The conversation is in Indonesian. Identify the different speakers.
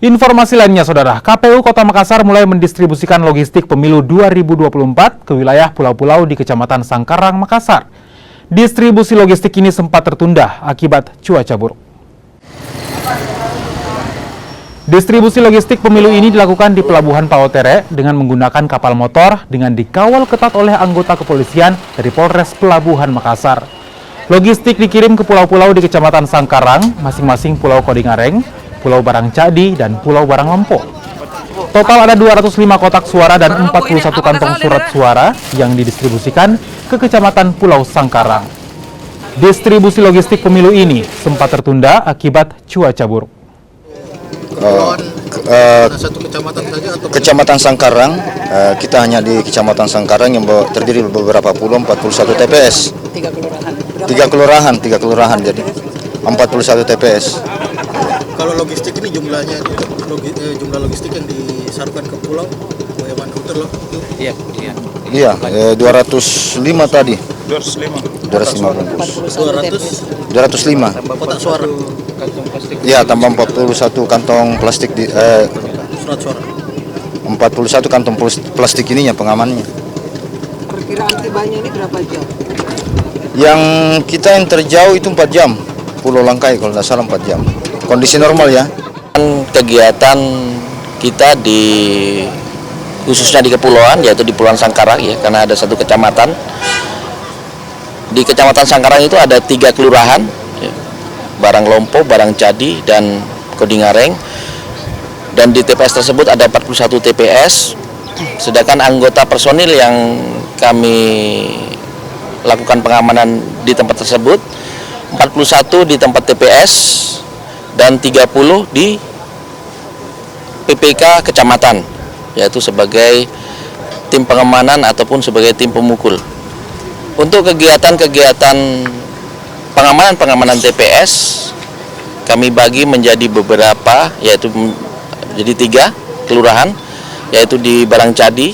Speaker 1: Informasi lainnya, Saudara, KPU Kota Makassar mulai mendistribusikan logistik pemilu 2024 ke wilayah pulau-pulau di Kecamatan Sangkarang, Makassar. Distribusi logistik ini sempat tertunda akibat cuaca buruk. Distribusi logistik pemilu ini dilakukan di Pelabuhan Paotere dengan menggunakan kapal motor dengan dikawal ketat oleh anggota kepolisian dari Polres Pelabuhan Makassar. Logistik dikirim ke pulau-pulau di Kecamatan Sangkarang, masing-masing Pulau Kodingareng, Pulau Barang Cadi, dan Pulau Barang Lempo. Total ada 205 kotak suara dan 41 kantong surat suara yang didistribusikan ke Kecamatan Pulau Sangkarang. Distribusi logistik pemilu ini sempat tertunda akibat cuaca buruk.
Speaker 2: Satu kecamatan saja atau
Speaker 3: Kecamatan Sangkarang, kita hanya di Kecamatan Sangkarang yang terdiri beberapa pulau, 41 TPS. Tiga kelurahan jadi 41 TPS.
Speaker 2: kalau logistik ini jumlahnya jumlah logistik yang disalurkan ke pulau bagaimana betul loh?
Speaker 3: Iya, 205 tadi. 205
Speaker 2: kotak suara.
Speaker 3: Iya, tambah 41 kantong plastik di
Speaker 2: Surat suara.
Speaker 3: 41 kantong plastik ininya pengamannya.
Speaker 4: Perkiraan tibanya ini berapa jam?
Speaker 3: Yang kita yang terjauh itu 4 jam. Pulau Langkai kalau tidak salah 4 jam. Kondisi normal ya.
Speaker 5: Kegiatan kita khususnya di kepulauan, yaitu di Pulau Sangkarang ya, karena ada satu kecamatan. Di Kecamatan Sangkarang itu ada 3 kelurahan, ya, Barang Lompo, Barang Cadi, dan Kodingareng. Dan di TPS tersebut ada 41 TPS, sedangkan anggota personil yang kami lakukan pengamanan di tempat tersebut 41 di tempat TPS dan 30 di PPK kecamatan, yaitu sebagai tim pengamanan ataupun sebagai tim pemukul. Untuk kegiatan-kegiatan pengamanan TPS kami bagi menjadi beberapa, yaitu jadi 3 kelurahan, yaitu di Barang Cadi,